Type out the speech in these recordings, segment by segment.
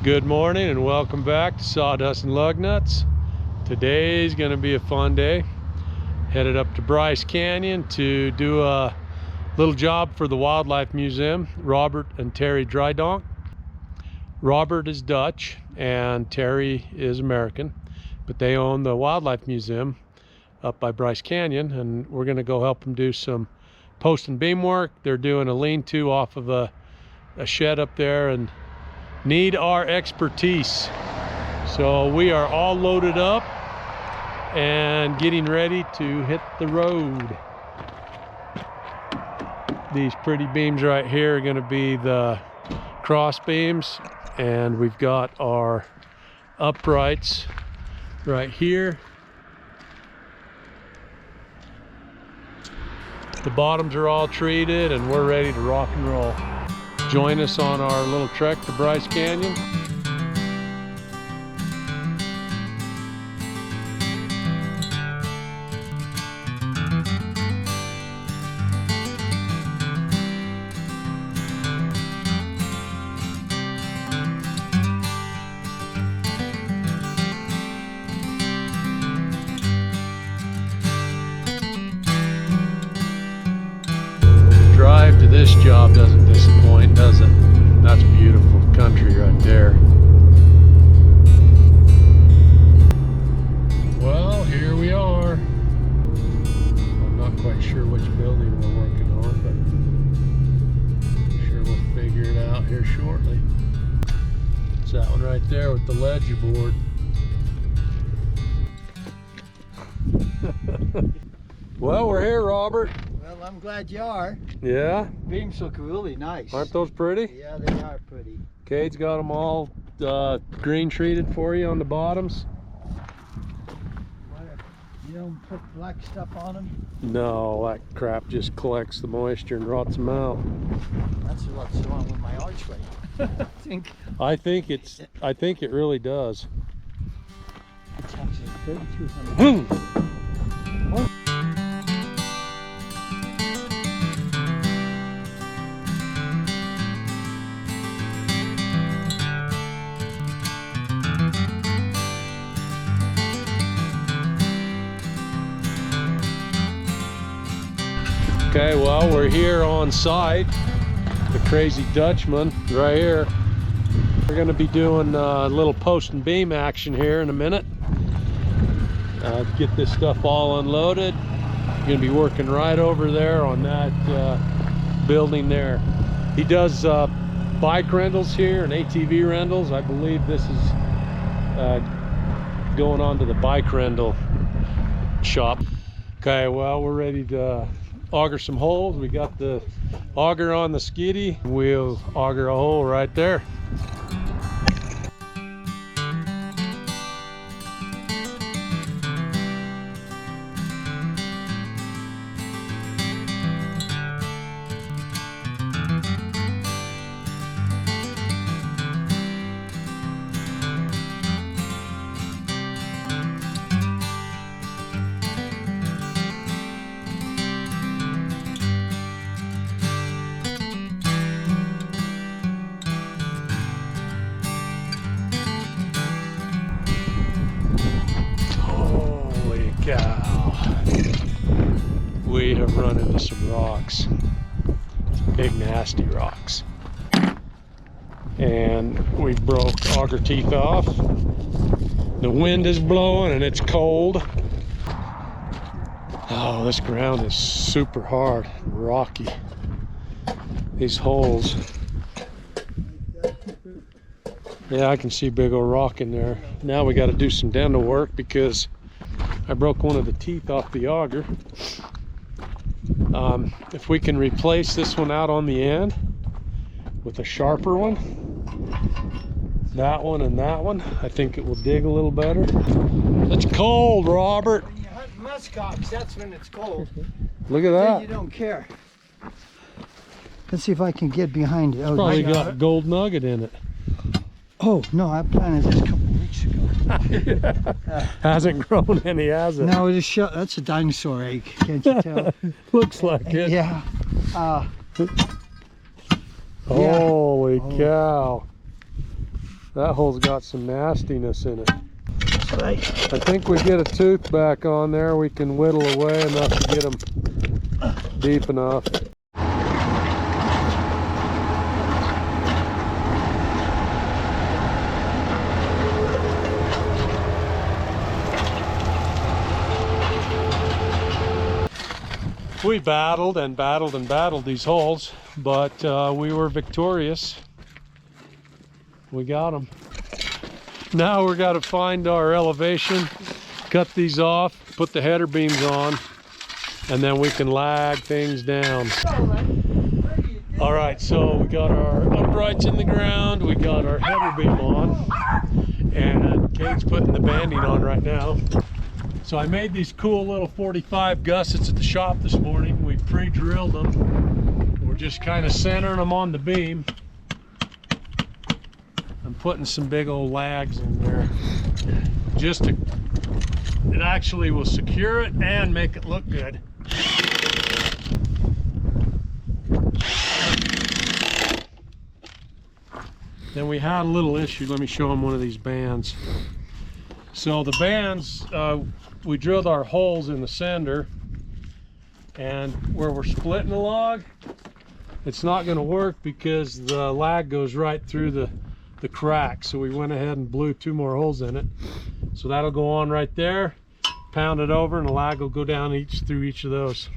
Good morning and welcome back to Sawdust and Lugnuts. Today's going to be a fun day. Headed up to Bryce Canyon to do a little job for the Wildlife Museum, Robert and Terry Drydonk. Robert is Dutch and Terry is American, but they own the Wildlife Museum up by Bryce Canyon, and we're going to go help them do some post and beam work. They're doing a lean-to off of a shed up there and need our expertise. So we are all loaded up and getting ready to hit the road. These pretty beams right here are going to be the cross beams, and we've got our uprights right here. The bottoms are all treated and we're ready to rock and roll. Join us on our little trek to Bryce Canyon. The drive to this job doesn't disappoint, does it? That's beautiful country right there. Well, here we are. I'm not quite sure which building we're working on, but I'm sure we'll figure it out here shortly. It's that one right there with the ledger board. Well, we're here, Robert. Well, I'm glad you are. Yeah? Beams look really nice. Aren't those pretty? Yeah, they are pretty. Kade's got them all green treated for you on the bottoms. You don't put black stuff on them? No, that crap just collects the moisture and rots them out. That's what's wrong with my archway. I think it really does. It's actually 3,200. Okay, well, we're here on site. The Crazy Dutchman right here. We're going to be doing a little post and beam action here in a minute. Get this stuff all unloaded. Going to be working right over there on that building there. He does bike rentals here and ATV rentals. I believe this is going on to the bike rental shop. Okay, well, we're ready to auger some holes. We got the auger on the skiddy. We'll auger a hole right there. Cow. We have run into some rocks, some big nasty rocks, and we broke auger teeth off. The wind is blowing and it's cold. Oh, this ground is super hard and rocky. These holes, yeah, I can see big old rock in there. Now we got to do some dental work because I broke one of the teeth off the auger. If we can replace this one out on the end with a sharper one, that one and that one, I think it will dig a little better. It's cold, Robert. When you hunt muskox, that's when it's cold. Look at that. Then you don't care. Let's see if I can get behind it. It's probably got gold nugget in it. Oh, no, I planted this a couple weeks ago. Hasn't grown any, has it? No, that's a dinosaur egg, can't you tell? Looks like it. Yeah. Holy cow. That hole's got some nastiness in it. That's right. I think we get a tooth back on there, we can whittle away enough to get them deep enough. We battled and battled and battled these holes, but we were victorious. We got them. Now we're got to find our elevation, cut these off, put the header beams on, and then we can lag things down. All right, so we got our uprights in the ground, we got our header beam on, and Kate's putting the banding on right now. So I made these cool little 45 gussets at the shop this morning. We pre-drilled them. We're just kind of centering them on the beam. I'm putting some big old lags in there. Just to, it actually will secure it and make it look good. Then we had a little issue. Let me show them one of these bands. So the bands, we drilled our holes in the sender, and where we're splitting the log, it's not going to work because the lag goes right through the crack. So we went ahead and blew 2 more holes in it. So that'll go on right there, pound it over, and the lag will go down through each of those.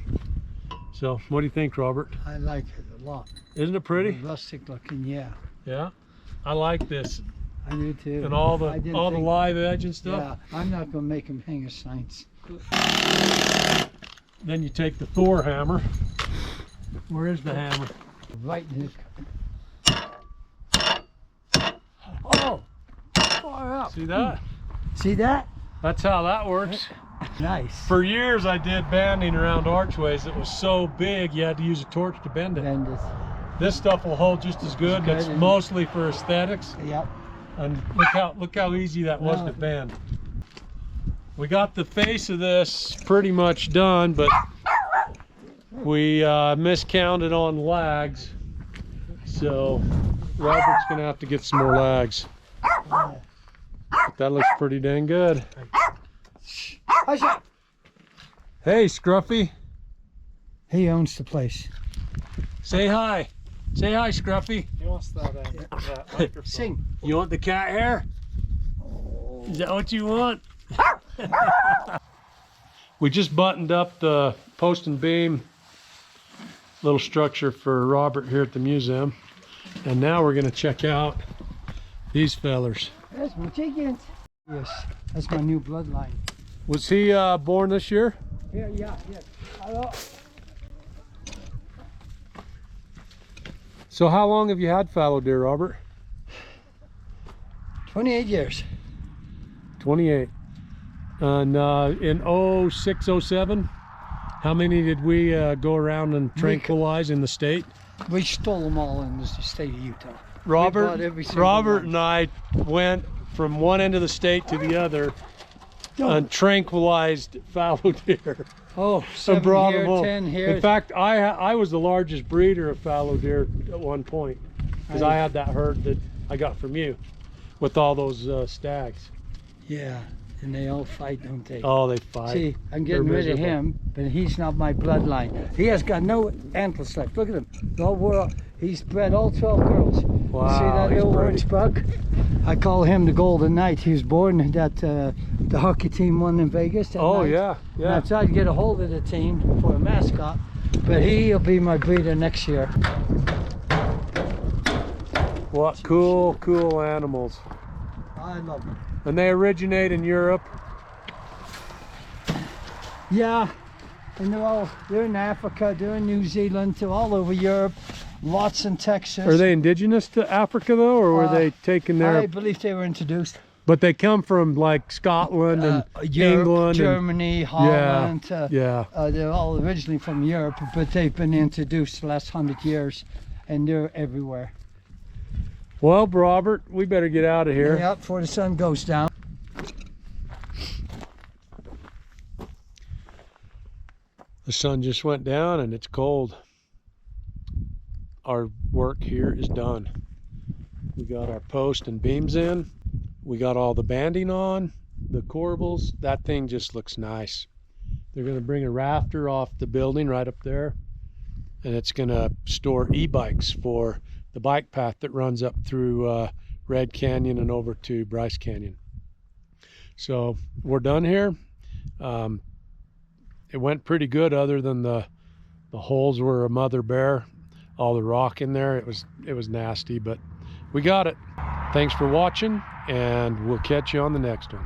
So what do you think, Robert? I like it a lot. Isn't it pretty? Rustic looking, yeah. Yeah, I like this. I do too. And all the live edge and stuff. Yeah, I'm not going to make them hanger signs. Then you take the Thor hammer. Where is the hammer? Right in the... Oh! Far up. See that? See that? That's how that works. Nice. For years I did banding around archways that was so big you had to use a torch to bend it. Bend it. This stuff will hold just as good. It's mostly for aesthetics. Yep. And look how easy that was to bend. We got the face of this pretty much done, but we miscounted on lags. So Robert's gonna have to get some more lags. But that looks pretty dang good. Hey, Scruffy. He owns the place. Say hi. Say hi, Scruffy. He wants that microphone. Sing. You want the cat hair? Is that what you want? We just buttoned up the post and beam little structure for Robert here at the museum. And now we're going to check out these fellers. That's my chickens. Yes, that's my new bloodline. Was he born this year? Yeah. Hello. So how long have you had fallow deer, Robert? 28 years. 28. And in 06, 07, how many did we go around and tranquilize in the state? We stole them all in the state of Utah. Robert and I went from one end of the state to the other and tranquilized fallow deer. Oh, And brought them home. 10 here. In fact, I was the largest breeder of fallow deer at one point because I had that herd that I got from you with all those stags. Yeah, and they all fight, don't they? Oh, they fight. See, I'm getting rid of him, but he's not my bloodline. He has got no antlers left. Look at him. He's bred all 12 girls. Wow, See that he's little pretty. orange buck? I call him the Golden Knight. He was born that the hockey team won in Vegas that Oh, night. yeah. And I tried to get a hold of the team for a mascot, but he'll be my breeder next year. What cool animals. I love them. And they originate in Europe. Yeah, and they're in Africa, they're in New Zealand, they're all over Europe, lots in Texas. Are they indigenous to Africa though, or were they taken there? I believe they were introduced. But they come from like Scotland and Europe, England, Germany, Holland. yeah. They're all originally from Europe, but they've been introduced the last 100 years, and they're everywhere. Well, Robert, we better get out of here. Yeah, before the sun goes down. The sun just went down and it's cold. Our work here is done. We got our post and beams in. We got all the banding on, the corbels. That thing just looks nice. They're gonna bring a rafter off the building right up there, and it's gonna store e-bikes for the bike path that runs up through Red Canyon and over to Bryce Canyon. So we're done here. It went pretty good, other than the holes were a mother bear. All the rock in there, it was nasty, but we got it. Thanks for watching, and we'll catch you on the next one.